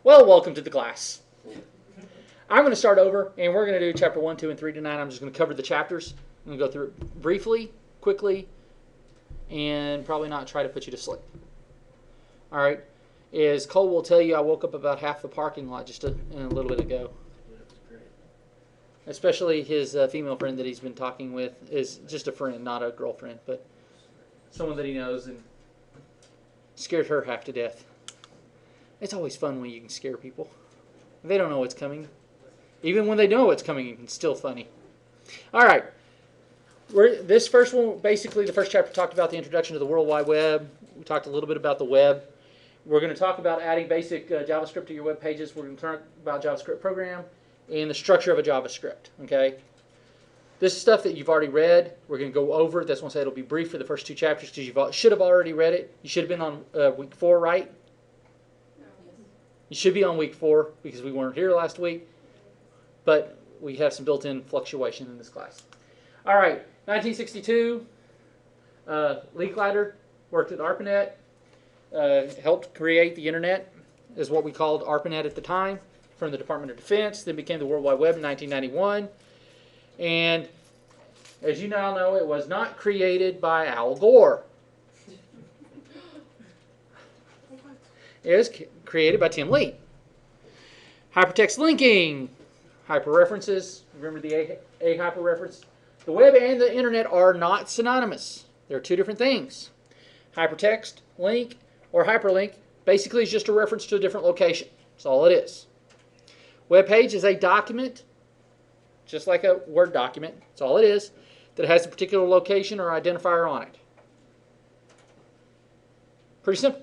Well, welcome to the class. I'm going to start over, and we're going to do chapter 1, 2, and 3 tonight. I'm just going to cover the chapters. I'm going to go through it briefly, quickly, and probably not try to put you to sleep. All right. As Cole will tell you, I woke up about half the parking lot just a little bit ago. Especially his female friend that he's been talking with is just a friend, not a girlfriend, but someone that he knows, and scared her half to death. It's always fun when you can scare people. They don't know what's coming. Even when they know what's coming, it's still funny. All right. This first one, basically the first chapter talked about the introduction to the World Wide Web. We talked a little bit about the web. We're going to talk about adding basic JavaScript to your web pages. We're going to talk about JavaScript program and the structure of a JavaScript. Okay. This is stuff that you've already read. We're going to go over it. That's why I say it'll be brief for the first two chapters because you should have already read it. You should have been on week 4, right? You should be on week 4 because we weren't here last week. But we have some built-in fluctuation in this class. All right, 1962, Leaklatter worked at ARPANET, helped create the internet, is what we called ARPANET at the time, from the Department of Defense, then became the World Wide Web in 1991. And as you now know, it was not created by Al Gore. It was created by Tim Lee. Hypertext linking, hyperreferences. Remember the A hyperreference? The web and the internet are not synonymous. They're two different things. Hypertext, link, or hyperlink basically is just a reference to a different location. That's all it is. Web page is a document, just like a Word document. That's all it is, that has a particular location or identifier on it. Pretty simple.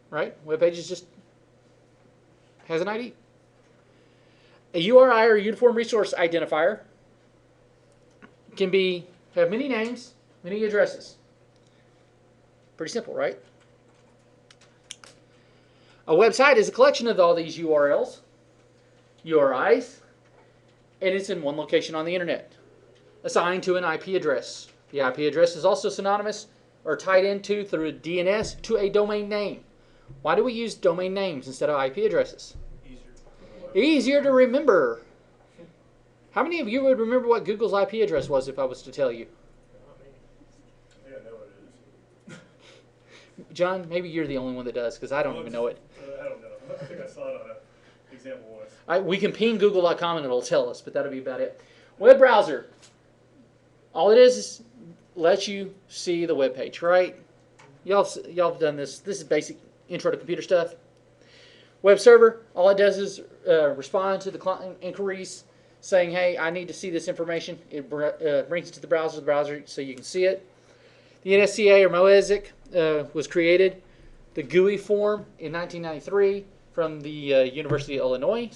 Right? Web page is just has an ID. A URI or Uniform Resource Identifier can have many names, many addresses. Pretty simple, right? A website is a collection of all these URLs, URIs, and it's in one location on the internet, assigned to an IP address. The IP address is also synonymous or tied into through a DNS to a domain name. Why do we use domain names instead of IP addresses? Easier to remember. How many of you would remember what Google's IP address was if I was to tell you? I think I know what it is. John, maybe you're the only one that does, because I don't even know it. I don't know. I think I saw it on an example once. We can ping google.com and it'll tell us, but that'll be about it. Web browser. All it is lets you see the web page, right? Y'all have done this. This is basic intro to computer stuff. Web server, all it does is respond to the client inquiries saying, hey, I need to see this information. It brings it to the browser so you can see it. The NSCA or Mosaic was created. The GUI form in 1993 from the University of Illinois.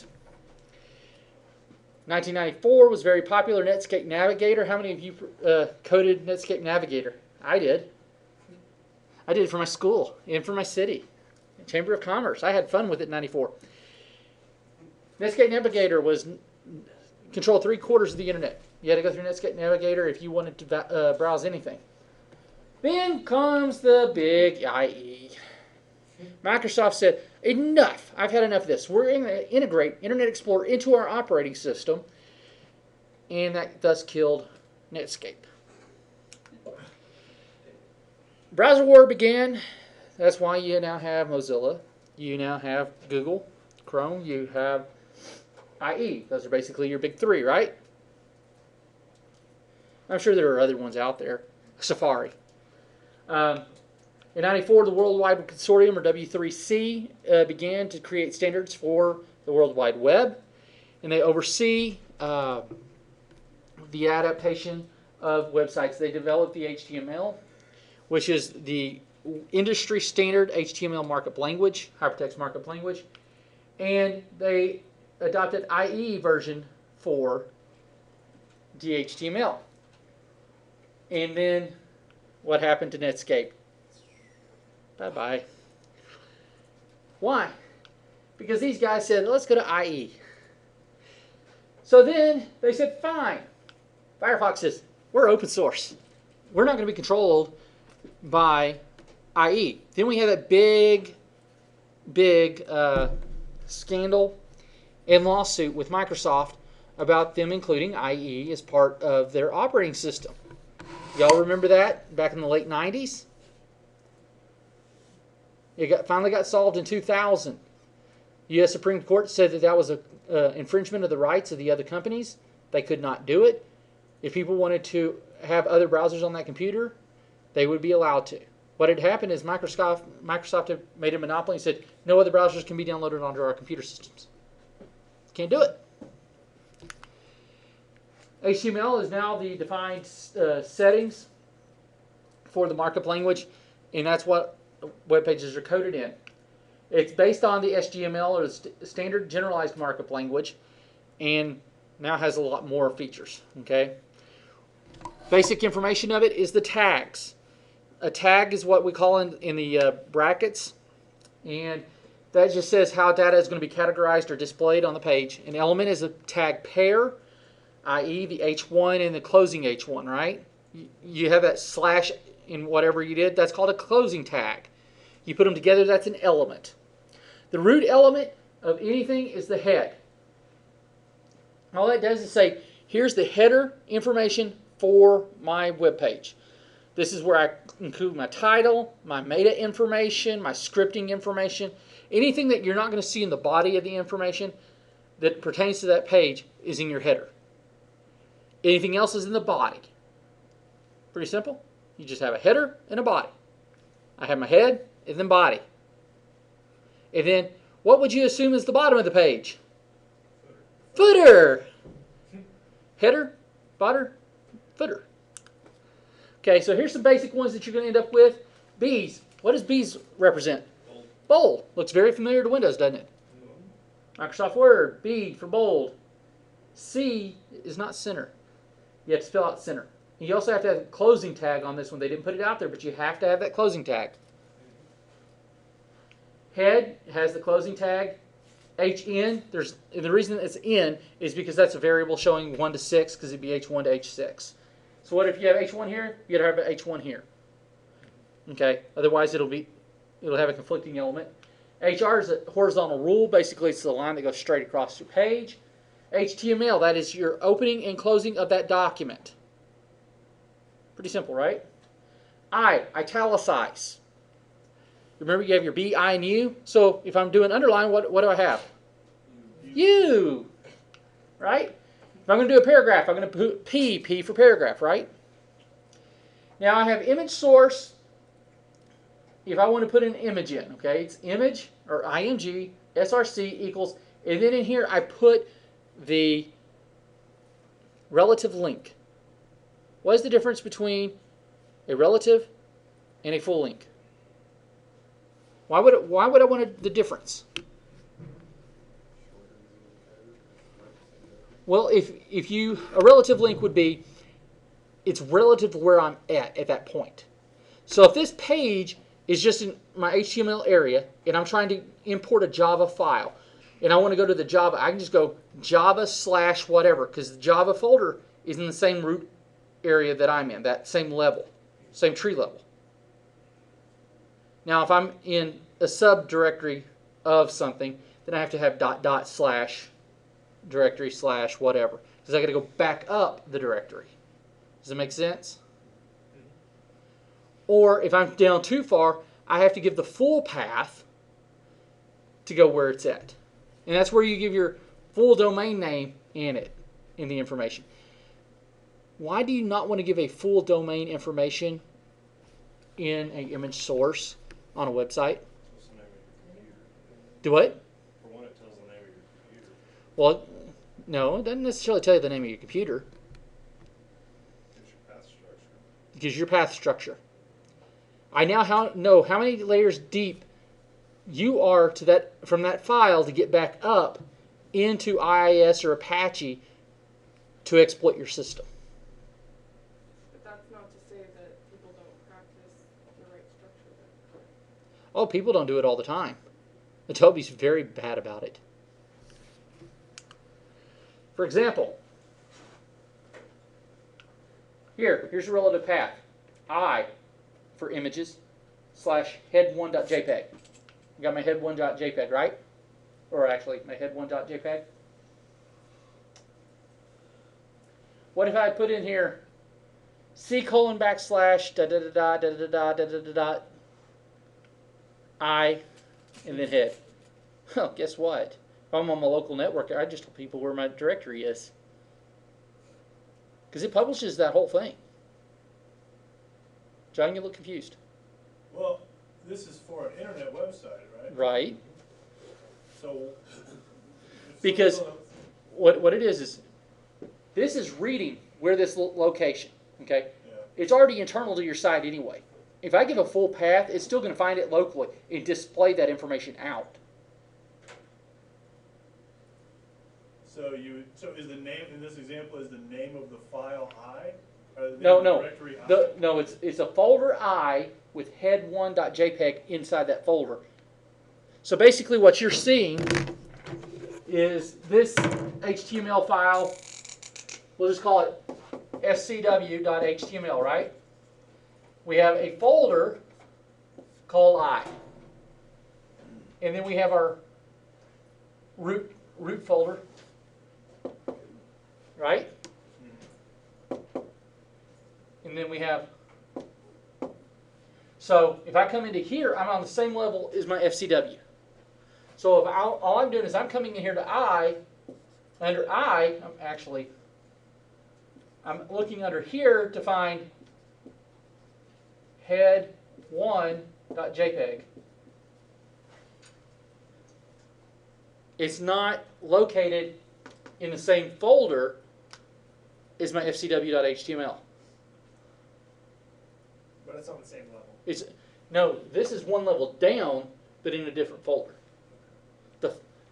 1994 was very popular, Netscape Navigator. How many of you coded Netscape Navigator? I did. I did it for my school and for my city. Chamber of Commerce. I had fun with it in 94. Netscape Navigator controlled 3/4 of the internet. You had to go through Netscape Navigator if you wanted to browse anything. Then comes the big IE. Microsoft said, enough. I've had enough of this. We're going to integrate Internet Explorer into our operating system. And that thus killed Netscape. Browser war began. That's why you now have Mozilla. You now have Google, Chrome. You have IE. Those are basically your big 3, right? I'm sure there are other ones out there. Safari. In 94, the World Wide Consortium, or W3C, began to create standards for the World Wide Web. And they oversee the adaptation of websites. They developed the HTML, which is the industry standard HTML markup language, hypertext markup language, and they adopted IE version for DHTML. And then what happened to Netscape? Bye-bye. Why? Because these guys said, let's go to IE. So then they said, fine. Firefox says, we're open source. We're not going to be controlled by IE. Then we had that big scandal and lawsuit with Microsoft about them including IE as part of their operating system. Y'all remember that back in the late 90s? It finally got solved in 2000. U.S. Supreme Court said that was an infringement of the rights of the other companies. They could not do it. If people wanted to have other browsers on that computer, they would be allowed to. What had happened is Microsoft had made a monopoly and said, no other browsers can be downloaded onto our computer systems. Can't do it. HTML is now the defined settings for the markup language, and that's what web pages are coded in. It's based on the SGML, or the Standard Generalized Markup Language, and now has a lot more features. Okay. Basic information of it is the tags. A tag is what we call in the brackets, and that just says how data is going to be categorized or displayed on the page. An element is a tag pair, i.e. the H1 and the closing H1, right? You have that slash in whatever you did. That's called a closing tag. You put them together, that's an element. The root element of anything is the head. All that does is say, here's the header information for my web page. This is where I include my title, my meta information, my scripting information. Anything that you're not going to see in the body of the information that pertains to that page is in your header. Anything else is in the body. Pretty simple. You just have a header and a body. I have my head and then body. And then what would you assume is the bottom of the page? Footer. Header, body, footer. Okay, so here's some basic ones that you're going to end up with. B's. What does B's represent? Bold. Looks very familiar to Windows, doesn't it? Microsoft Word. B for bold. C is not center. You have to spell out center. You also have to have a closing tag on this one. They didn't put it out there, but you have to have that closing tag. Head has the closing tag. HN, the reason it's in is because that's a variable showing 1 to 6, because it'd be H1 to H6. So what if you have H1 here? You got to have an H1 here. Okay. Otherwise, it'll have a conflicting element. HR is a horizontal rule. Basically, it's the line that goes straight across the page. HTML, that is your opening and closing of that document. Pretty simple, right? Italicize. Remember, you have your B, I, and U. So if I'm doing underline, what do I have? U. Right? If I'm going to do a paragraph, I'm going to put P for paragraph, right? Now I have image source. If I want to put an image in, okay, it's image, or img, src equals, and then in here I put the relative link. What is the difference between a relative and a full link? Why would I want the difference? Well, if a relative link would be, it's relative to where I'm at that point. So if this page is just in my HTML area and I'm trying to import a Java file and I want to go to the Java, I can just go Java / whatever, because the Java folder is in the same root area that I'm in, that same level, same tree level. Now, if I'm in a subdirectory of something, then I have to have / directory / whatever, because I got to go back up the directory. Does that make sense? Or if I'm down too far, I have to give the full path to go where it's at. And that's where you give your full domain name in the information. Why do you not want to give a full domain information in an image source on a website? Do what? For one, it tells the name of your computer. Well, no, it doesn't necessarily tell you the name of your computer. It's your path structure. It gives your path structure. I now know how many layers deep you are from that file to get back up into IIS or Apache to exploit your system. But that's not to say that people don't practice the right structure then. Oh, people don't do it all the time. Adobe's very bad about it. For example, here's a relative path. I for images / head1.jpg. I got my head1.jpg, right? or actually my head1.jpg. What if I put in here C:\/ da da da da da da da da da da da I, and then head? Well, guess what? If I'm on my local network, I just tell people where my directory is, because it publishes that whole thing. John, you look confused. Well, this is for an internet website, right? Right. So. Because what it is this is reading where this location, okay? Yeah. It's already internal to your site anyway. If I give a full path, it's still going to find it locally and display that information out. So is the name in this example is the name of the file I? Or the name No, of the no. directory I? No, it's a folder I with head1.jpg inside that folder. So basically what you're seeing is this HTML file, we'll just call it scw.html, right? We have a folder called I. And then we have our root folder, right? And then we have, so if I come into here, I'm on the same level as my FCW. So if all I'm doing is I'm coming in here to I, under I, I'm looking under here to find head1.jpg. It's not located in the same folder as my fcw.html. But it's on the same level. No, this is one level down, but in a different folder.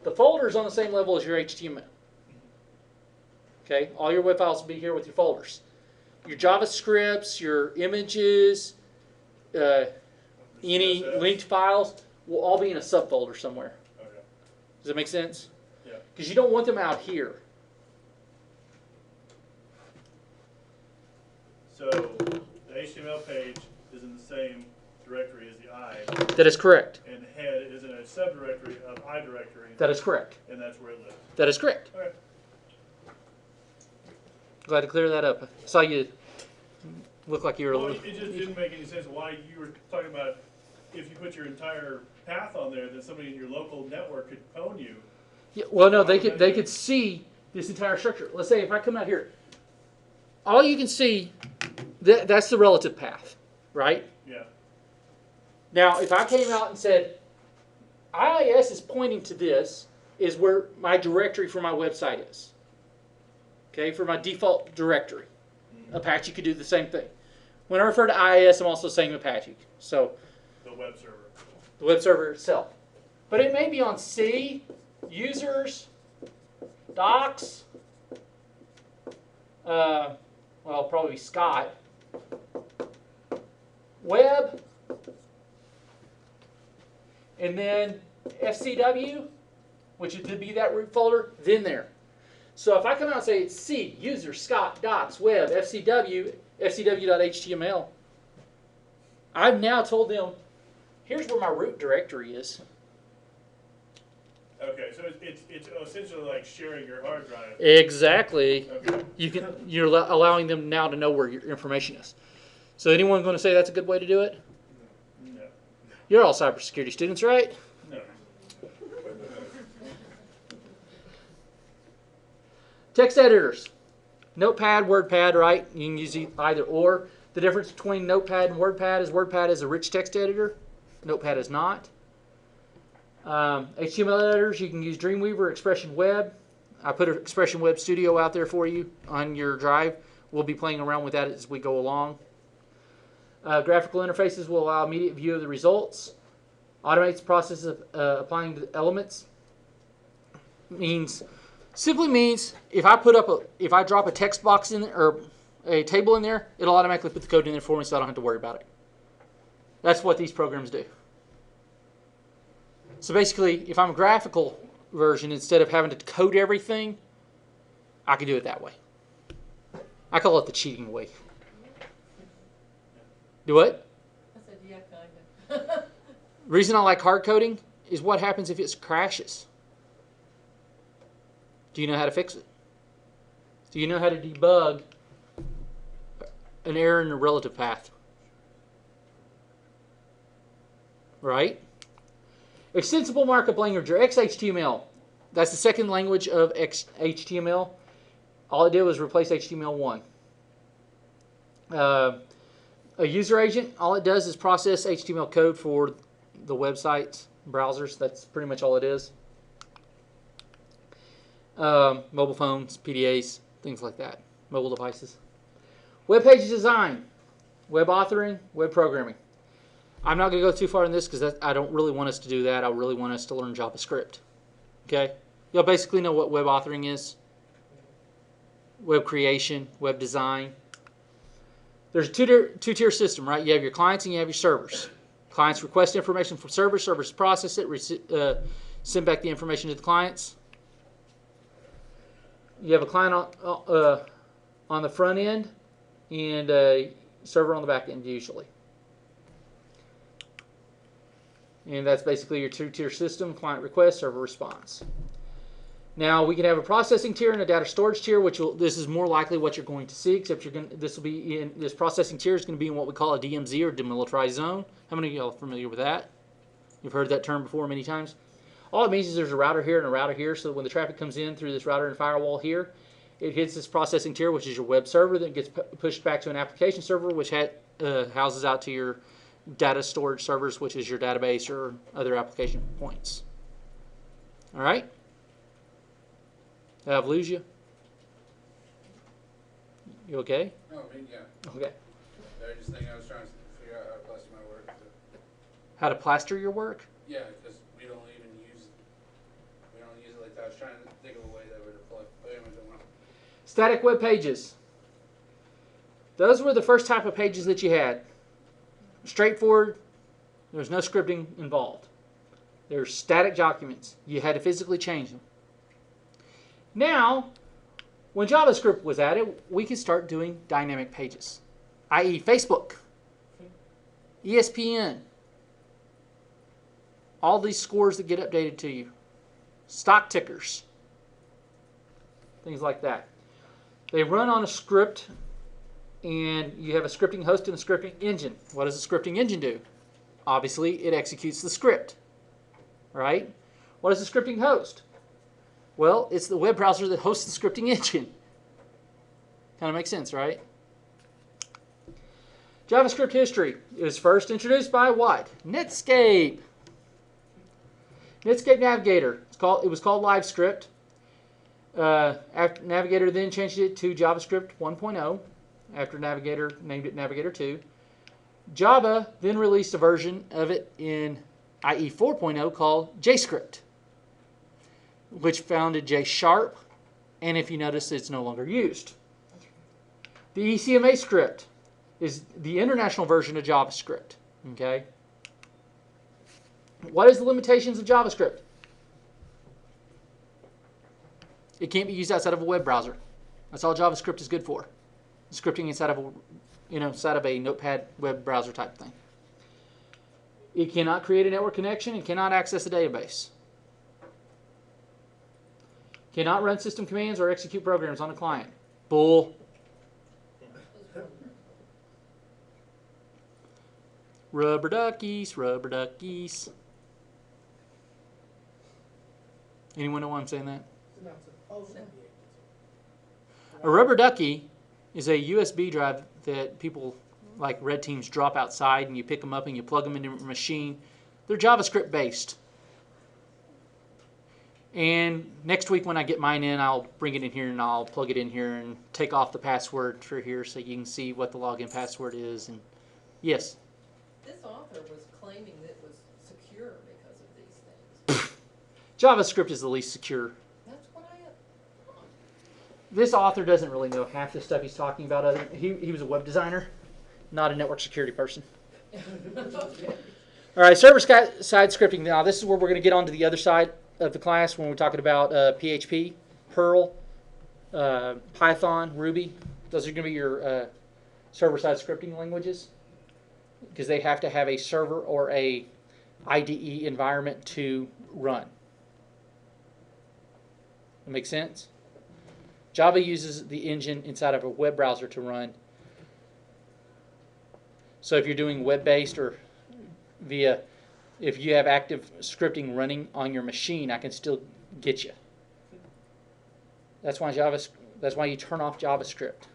The folder is on the same level as your HTML. Okay, all your web files will be here with your folders. Your JavaScripts, your images, any CSS? linked files will all be in a subfolder somewhere. Okay. Does that make sense? Yeah. Because you don't want them out here. So the HTML page is in the same directory as the I, That is correct. and head is in a subdirectory of I directory, That is correct. and that's where it lives. That is correct. Okay. Glad to clear that up. I saw you look like you were a Well, little... it just didn't make any sense why you were talking about if you put your entire path on there, then somebody in your local network could phone you. Yeah, well, no, they could see this entire structure. Let's say if I come out here, all you can see, that's the relative path, right? Yeah. Now, if I came out and said, IIS is pointing to this, is where my directory for my website is. Okay, for my default directory. Apache could do the same thing. When I refer to IIS, I'm also saying Apache. So, The web server. the web server itself. But it may be on C, users, docs, well, probably Scott, web, and then FCW, which would be that root folder, then there. So if I come out and say it's C, user, Scott, docs, web, FCW, fcw.html, I've now told them, here's where my root directory is. Okay, so it's essentially like sharing your hard drive. Exactly. Okay. You're allowing them now to know where your information is. So anyone going to say that's a good way to do it? No. You're all cybersecurity students, right? No. Text editors. Notepad, WordPad, right? You can use either or. The difference between Notepad and WordPad is WordPad is a rich text editor. Notepad is not. HTML editors, you can use Dreamweaver, Expression Web. I put Expression Web Studio out there for you on your drive. We'll be playing around with that as we go along. Graphical interfaces will allow immediate view of the results. Automates the process of applying the elements. Simply means if I drop a text box in there, or a table in there, it'll automatically put the code in there for me, so I don't have to worry about it. That's what these programs do. So basically, if I'm a graphical version, instead of having to code everything, I can do it that way. I call it the cheating way. Do what? I said, yeah, kind of. Reason I like hard coding is what happens if it crashes. Do you know how to fix it? Do you know how to debug an error in the relative path? Right? Extensible markup language, or XHTML. That's the second language of HTML. All it did was replace HTML1. A user agent, all it does is process HTML code for the websites, browsers. That's pretty much all it is. Mobile phones, PDAs, things like that. Mobile devices. Web page design, web authoring, web programming. I'm not going to go too far in this because I don't really want us to do that. I really want us to learn JavaScript. Okay? Y'all basically know what web authoring is. Web creation, web design. There's a two-tier system, right? You have your clients and you have your servers. Clients request information from servers. Servers process it, send back the information to the clients. You have a client on the front end and a server on the back end usually. And that's basically your two-tier system: client request, server response. Now we can have a processing tier and a data storage tier, this is more likely what you're going to see, except this processing tier is going to be in what we call a DMZ, or demilitarized zone. How many of y'all are familiar with that? You've heard that term before many times. All it means is there's a router here and a router here, so when the traffic comes in through this router and firewall here, it hits this processing tier, which is your web server, then gets pushed back to an application server, which houses out to your data storage servers, which is your database or other application points. All right? Did I lose you? You okay? No, yeah. Okay. I just think I was trying to figure out how to plaster my work. How to plaster your work? Yeah, because we don't use it like that. I was trying to think of a way that would apply. But anyway, don't know. Static web pages. Those were the first type of pages that you had. Straightforward. There's no scripting involved. They're static documents. You had to physically change them. Now, when JavaScript was added, we could start doing dynamic pages, i.e. Facebook, ESPN, all these scores that get updated to you, stock tickers, things like that. They run on a script, and you have a scripting host and a scripting engine. What does a scripting engine do? Obviously, it executes the script, right? What is a scripting host? Well, it's the web browser that hosts the scripting engine. Kind of makes sense, right? JavaScript history. It was first introduced by what? Netscape. Netscape Navigator. It was called LiveScript. After Navigator then changed it to JavaScript 1.0. After Navigator named it Navigator 2. Java then released a version of it in IE 4.0 called JScript, which founded J#, and if you notice, it's no longer used. The ECMA script is the international version of JavaScript. Okay. What is the limitations of JavaScript? It can't be used outside of a web browser. That's all JavaScript is good for. Scripting inside of a notepad web browser type thing. It cannot create a network connection and cannot access a database. Cannot run system commands or execute programs on a client. Bull. Rubber duckies, rubber duckies. Anyone know why I'm saying that? A rubber ducky is a USB drive that people like red teams drop outside, and you pick them up and you plug them into a machine. They're JavaScript based. And next week when I get mine in, I'll bring it in here and I'll plug it in here and take off the password for here so you can see what the login password is. And yes? This author was claiming that it was secure because of these things. JavaScript is the least secure. That's what I thought. This author doesn't really know half the stuff he's talking about. He was a web designer, not a network security person. Okay. All right, server-side scripting. Now, this is where we're going to get onto the other side of the class when we're talking about PHP, Perl, Python, Ruby. Those are going to be your server-side scripting languages because they have to have a server or a IDE environment to run. That makes sense? Java uses the engine inside of a web browser to run. So if you're doing web-based or via, if you have active scripting running on your machine, I can still get you. That's why you turn off JavaScript,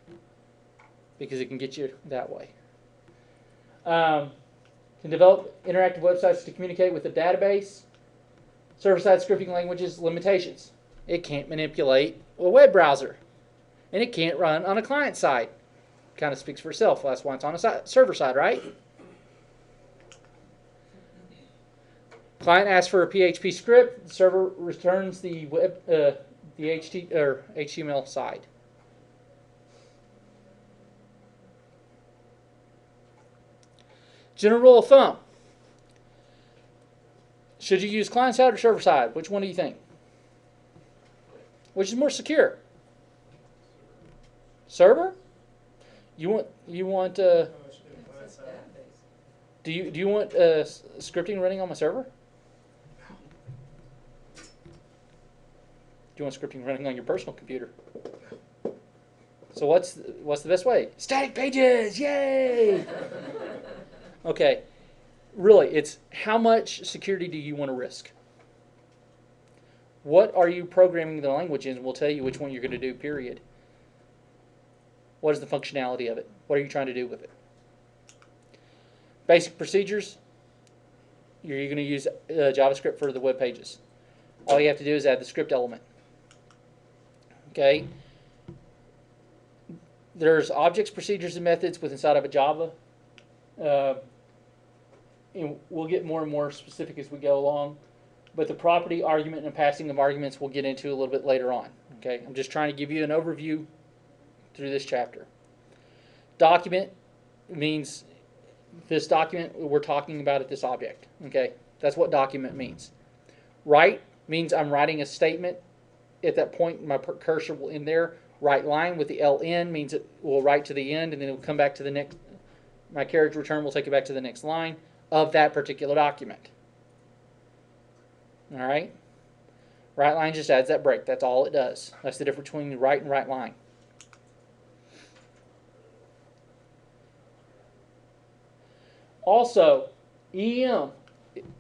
because it can get you that way. Can develop interactive websites to communicate with the database. Server-side scripting languages limitations. It can't manipulate a web browser, and it can't run on a client side. Kind of speaks for itself. That's why it's on a server side, right? Client asks for a PHP script. The server returns the HTML side. General rule of thumb. Should you use client side or server side? Which one do you think? Which is more secure? Server? You want Access database. do you want scripting running on my server? Do you want scripting running on your personal computer? So what's the best way? Static pages, yay! Okay, really, it's how much security do you want to risk? What are you programming the language in? Will tell you which one you're going to do, period. What is the functionality of it? What are you trying to do with it? Basic procedures. You're going to use JavaScript for the web pages. All you have to do is add the script element. Okay. There's objects, procedures, and methods within inside of a Java. And we'll get more and more specific as we go along. But the property, argument, and passing of arguments we'll get into a little bit later on. Okay. I'm just trying to give you an overview through this chapter. Document means this document we're talking about at this object. Okay, that's what document means. Write means I'm writing a statement. At that point, my cursor will end there. Write line with the LN means it will write to the end, and then it will come back to the next. My carriage return will take it back to the next line of that particular document. All right. Write line just adds that break. That's all it does. That's the difference between write and write line. Also, EM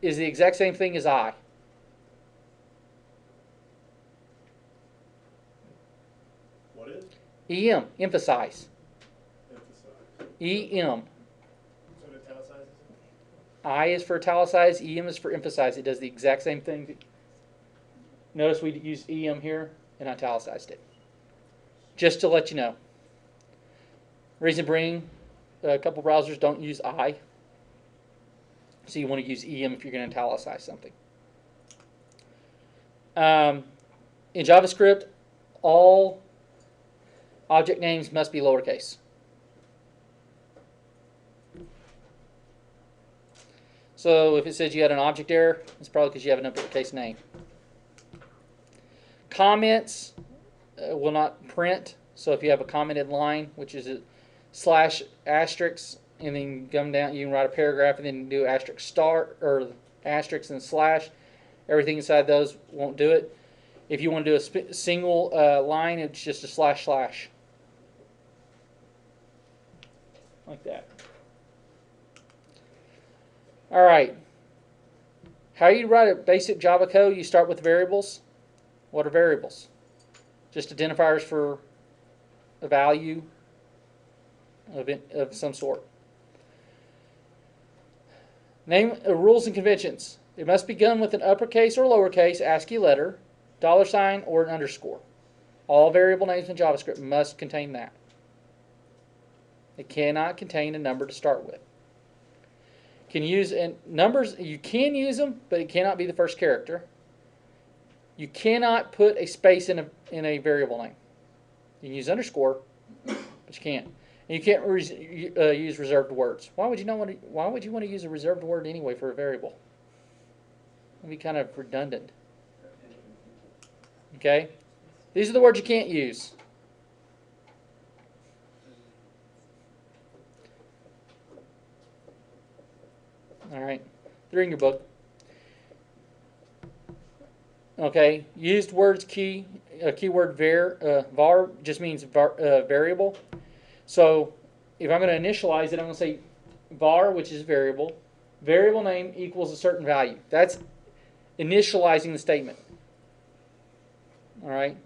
is the exact same thing as I. What is? EM, emphasize. Emphasize. EM. So it italicizes it? I is for italicize, EM is for emphasize. It does the exact same thing. Notice we used EM here and italicized it. Just to let you know. Reason being, a couple browsers don't use I. So you want to use EM if you're going to italicize something. In JavaScript, all object names must be lowercase. So if it says you had an object error, it's probably because you have an uppercase name. Comments will not print. So if you have a commented line, which is a slash asterisk, and then come down, you can write a paragraph and then do asterisk start or asterisk and slash. Everything inside those won't do it. If you want to do a single line, it's just a slash slash. Like that. All right. How you write a basic Java code, you start with variables. What are variables? Just identifiers for a value of some sort. Name rules and conventions. It must begin with an uppercase or lowercase ASCII letter, $, or an underscore. All variable names in JavaScript must contain that. It cannot contain a number to start with. Numbers, you can use them, but it cannot be the first character. You cannot put a space in a variable name. You can use underscore, but you can't. And you can't use reserved words. Why would you want to use a reserved word anyway for a variable? It'd be kind of redundant. Okay? These are the words you can't use. All right. They're in your book. Okay, used words key, keyword var just means variable. So if I'm going to initialize it, I'm going to say var, which is variable. Variable name equals a certain value. That's initializing the statement. All right.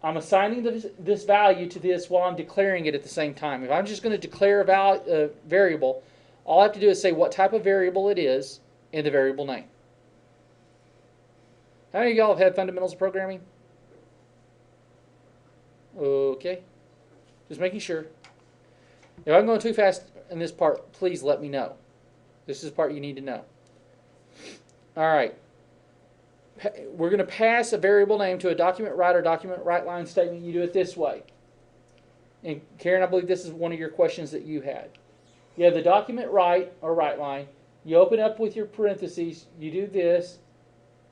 I'm assigning this value to this while I'm declaring it at the same time. If I'm just going to declare a variable, all I have to do is say what type of variable it is and the variable name. How many of y'all have had fundamentals of programming? Okay. Just making sure. If I'm going too fast in this part, please let me know. This is the part you need to know. All right. We're going to pass a variable name to a document write or document write line statement. You do it this way. And Karen, I believe this is one of your questions that you had. You have the document write or write line. You open up with your parentheses. You do this.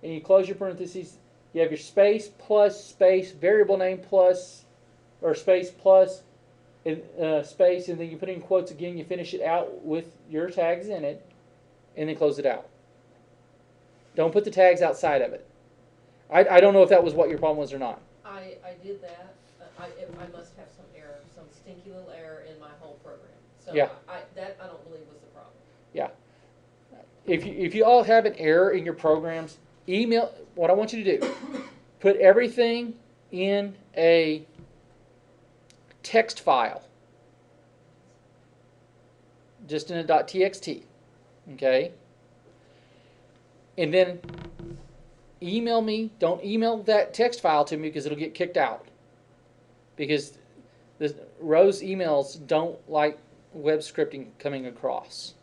And you close your parentheses. You have your space plus space, variable name plus, or space plus, space, and then you put in quotes again. You finish it out with your tags in it, and then close it out. Don't put the tags outside of it. I don't know if that was what your problem was or not. I did that. I must have some error, some stinky little error in my whole program. So Yeah. I don't believe was the problem. Yeah. If you all have an error in your programs, email. What I want you to do, put everything in a text file, just in a .txt, okay? And then email me. Don't email that text file to me because it'll get kicked out. Because Rose emails don't like web scripting coming across.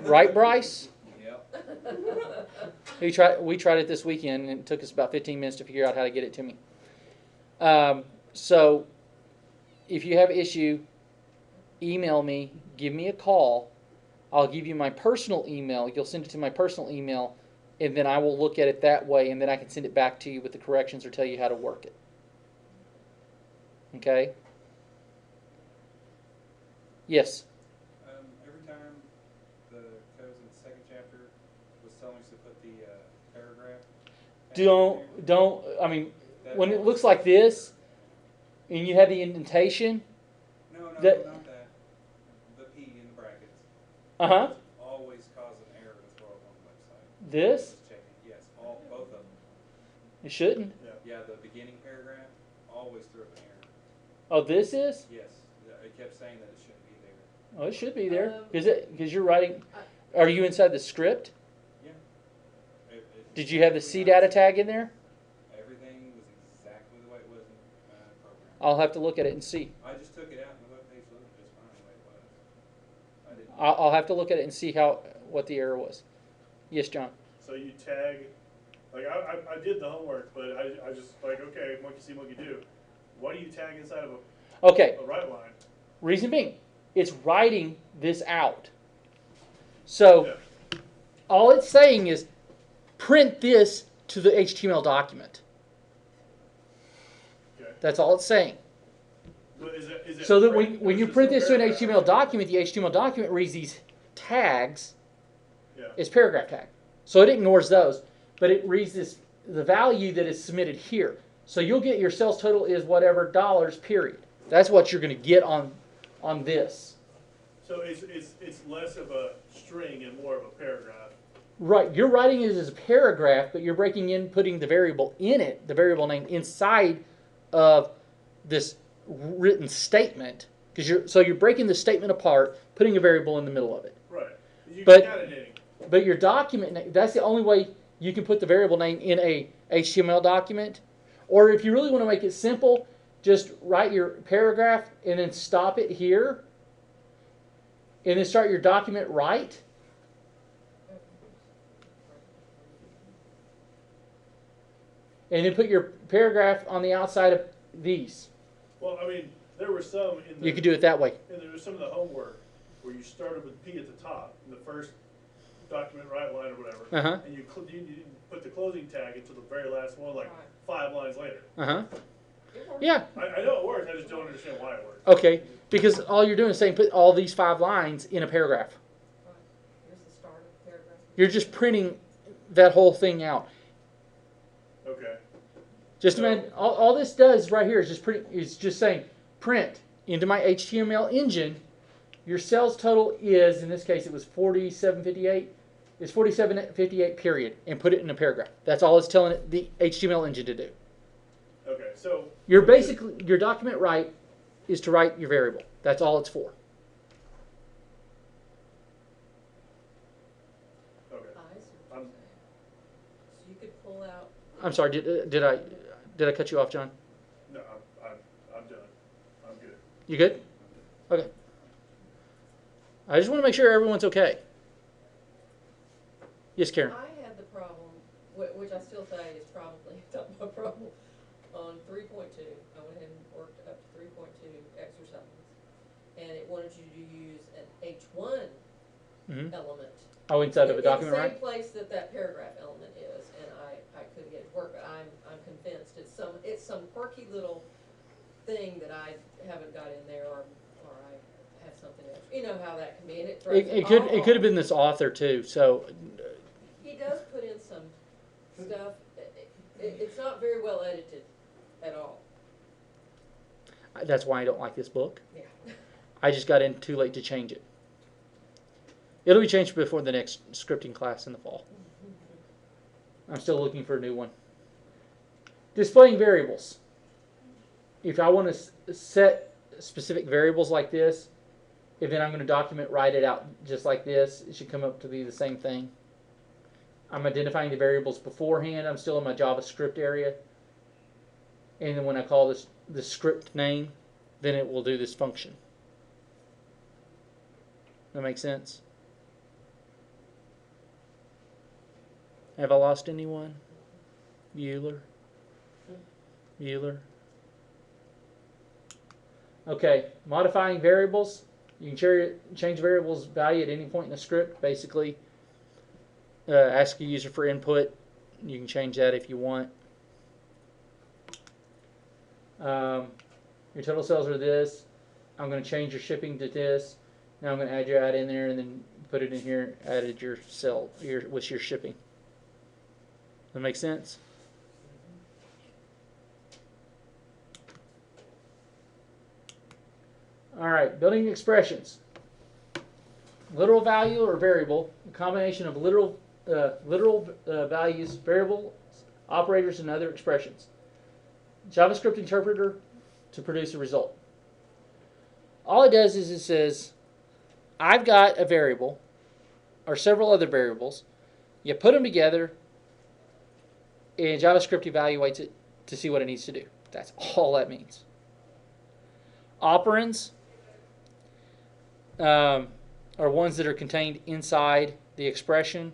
Right, Bryce? Yep. We tried it this weekend, and it took us about 15 minutes to figure out how to get it to me. So if you have an issue, email me, give me a call. I'll give you my personal email. You'll send it to my personal email, and then I will look at it that way, and then I can send it back to you with the corrections or tell you how to work it. Okay? Yes? Every time the codes in the second chapter was telling us to put the paragraph. I mean, when it looks like this, and you have the indentation, No, that- not that. The P in the brackets. uh-huh, Always cause an error to throw up on the website. this, Just checking. Yes, both of them. it shouldn't. Yeah, the beginning paragraph always threw up an error. Oh, this is? Yes, it kept saying that it shouldn't be there. Oh, it should be there, because you're writing, are you inside the script? Yeah. Did you have the C data tag in there? Everything was exactly the way it was in program. I'll have to look at it and see. I just took it out and the webpage looked just fine the way it was. I didn't. I'll have to look at it and see what the error was. Yes, John? So you tag, like I did the homework, but I just like, okay, monkey see, monkey do. What do you tag inside of Okay, a right line? reason being, it's writing this out. So, Yeah. all it's saying is print this to the HTML document. Okay. That's all it's saying. But is it So that print when you versus print a this to an paragraph? HTML document, the HTML document reads these tags Yeah. as paragraph tag. So it ignores those, but it reads the value that is submitted here. So you'll get your sales total is whatever dollars, period. That's what you're going to get on this. So it's less of a string and more of a paragraph. Right, you're writing it as a paragraph, but you're breaking in, putting the variable in it, the variable name inside of this written statement. So you're breaking the statement apart, putting a variable in the middle of it. Right. You But- concatenating. But your document name, that's the only way you can put the variable name in a HTML document. Or if you really want to make it simple, just write your paragraph and then stop it here. And then start your document right. And then put your paragraph on the outside of these. Well, I mean, there were some in the You could do it that way. and there was some of the homework where you started with P at the top in the first document right line or whatever, Uh-huh. and you didn't put the closing tag until the very last one, like Right. 5 lines later. Uh-huh. It worked. Yeah. I know it works. I just don't understand why it works. Okay. Because all you're doing is saying put all these 5 lines in a paragraph. Right. Here's the start of the paragraph. You're just printing that whole thing out. Okay. Just So- imagine, all this does right here is just saying, print into my HTML engine, your sales total is, in this case it was 4758, is 4758 period, and put it in a paragraph. That's all it's telling it, the HTML engine to do. Okay, so. Your basically, your document write is to write your variable. That's all it's for. Okay. I see what you're saying. So you could pull out, I'm sorry, did I cut you off, John? No, I'm done. I'm good. You good? Okay. I just want to make sure everyone's okay. Yes, Karen. I had the problem, which I still say is probably not my problem, on 3.2. I went ahead and worked up to 3.2 exercises, and it wanted you to use an H1 Mm-hmm. element. Oh, inside of a document, in the right? same place that paragraph element is, and I couldn't get it to work, but I'm convinced it's some quirky little thing that I haven't got in there, or I have something else. You know how that can be, and it throws It could all have off. been this author too. So He does put in some stuff. It's not very well edited at all. that's why I don't like this book. Yeah. I just got in too late to change it. It'll be changed before the next scripting class in the fall. I'm still looking for a new one. Displaying variables. If I want to set specific variables like this, and then I'm going to document write it out just like this, it should come up to be the same thing. I'm identifying the variables beforehand. I'm still in my JavaScript area. And then when I call this the script name, then it will do this function. That makes sense? Have I lost anyone? Bueller? Bueller? Okay, modifying variables. You can change variables value at any point in the script. Basically, ask a user for input. You can change that if you want. Your total sales are this. I'm going to change your shipping to this. Now I'm going to add your ad in there and then put it in here. Added your with your shipping. That make sense? All right, building expressions. Literal value or variable, a combination of literal values, variable operators, and other expressions. JavaScript interpreter to produce a result. All it does is it says, I've got a variable or several other variables. You put them together, and JavaScript evaluates it to see what it needs to do. That's all that means. Operands are ones that are contained inside the expression.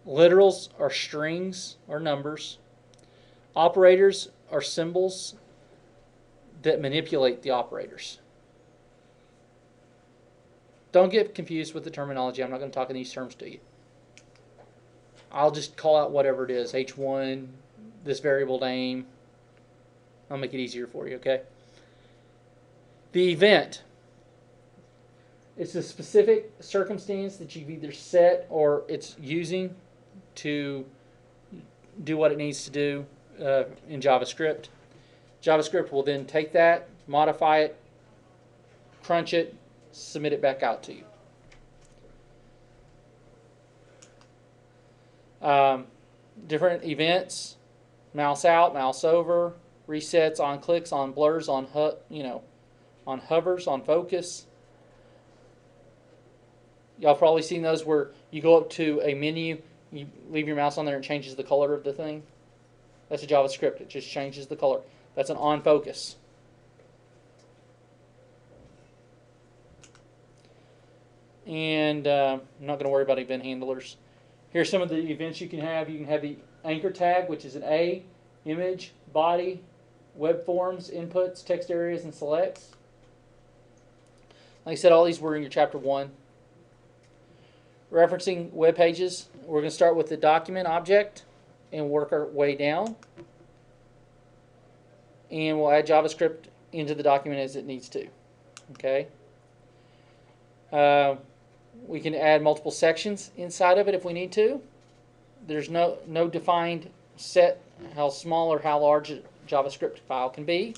Literals are strings or numbers. Operators are symbols that manipulate the operators. Don't get confused with the terminology. I'm not going to talk in these terms to you. I'll just call out whatever it is. H1, this variable name. I'll make it easier for you, okay? The event. It's a specific circumstance that you've either set or it's using to do what it needs to do in JavaScript. JavaScript will then take that, modify it, crunch it, submit it back out to you. Different events, mouse out, mouse over, resets, on clicks, on blurs, on on hovers, on focus. Y'all probably seen those where you go up to a menu, you leave your mouse on there and it changes the color of the thing. That's a JavaScript. It just changes the color. That's an on focus. And I'm not going to worry about event handlers. Here's some of the events you can have. You can have the anchor tag, which is an A, image, body, web forms, inputs, text areas, and selects. Like I said, all these were in your chapter 1. Referencing web pages, we're going to start with the document object and work our way down. And we'll add JavaScript into the document as it needs to. Okay. We can add multiple sections inside of it if we need to. There's no defined set how small or how large a JavaScript file can be.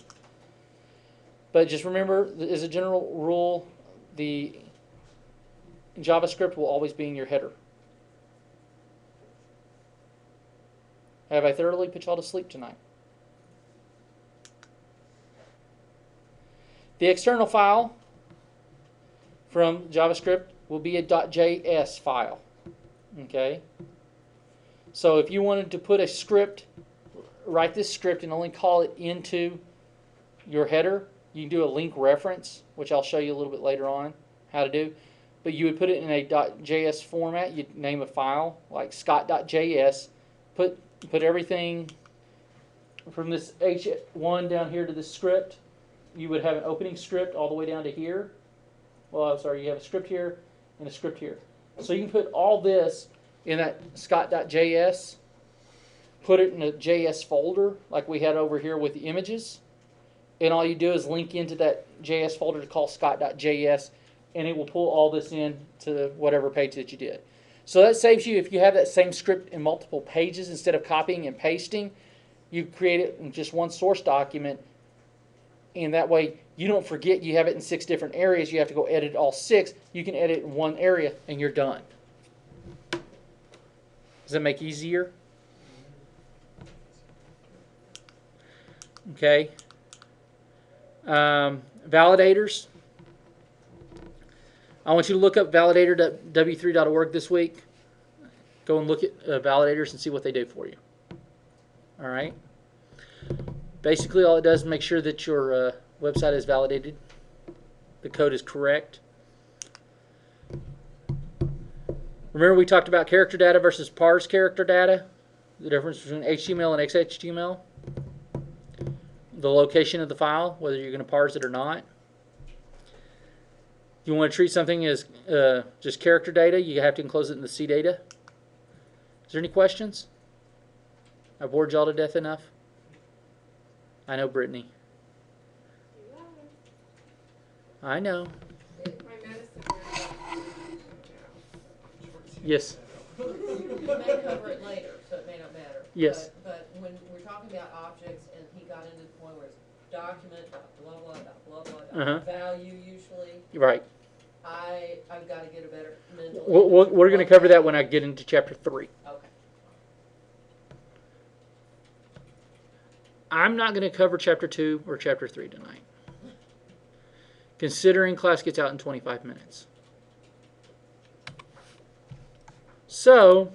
But just remember, as a general rule, the JavaScript will always be in your header. Have I thoroughly put y'all to sleep tonight? The external file from JavaScript will be a .js file. Okay? So if you wanted to put a script, write this script and only call it into your header, you can do a link reference, which I'll show you a little bit later on how to do. But you would put it in a .js format. You'd name a file like scott.js. Put everything from this H1 down here to this script. You would have an opening script all the way down to here. Well, I'm sorry, you have a script here and a script here. So you can put all this in that scott.js, put it in a JS folder like we had over here with the images, and all you do is link into that JS folder to call scott.js, and it will pull all this in to whatever page that you did. So that saves you, if you have that same script in multiple pages, instead of copying and pasting, you create it in just one source document, and that way you don't forget you have it in 6 different areas. You have to go edit all 6. You can edit in one area, and you're done. Does that make it easier? Okay. Validators. I want you to look up validator.w3.org this week. Go and look at validators and see what they do for you. All right. Basically, all it does is make sure that your website is validated, the code is correct. Remember we talked about character data versus parse character data, the difference between HTML and XHTML, the location of the file, whether you're going to parse it or not. You want to treat something as just character data, you have to enclose it in the CData. Is there any questions? I bored y'all to death enough? I know, Brittany. I know. My medicine wears off. Yes. You may cover it later, so it may not matter. Yes. But when we're talking about objects, and he got into the point where it's document, blah, blah, blah, blah, blah, Uh-huh. value usually, Right. I've got to get a better mental. We're going to cover that when I get into chapter 3. Okay. I'm not going to cover chapter 2 or chapter 3 tonight, considering class gets out in 25 minutes. So,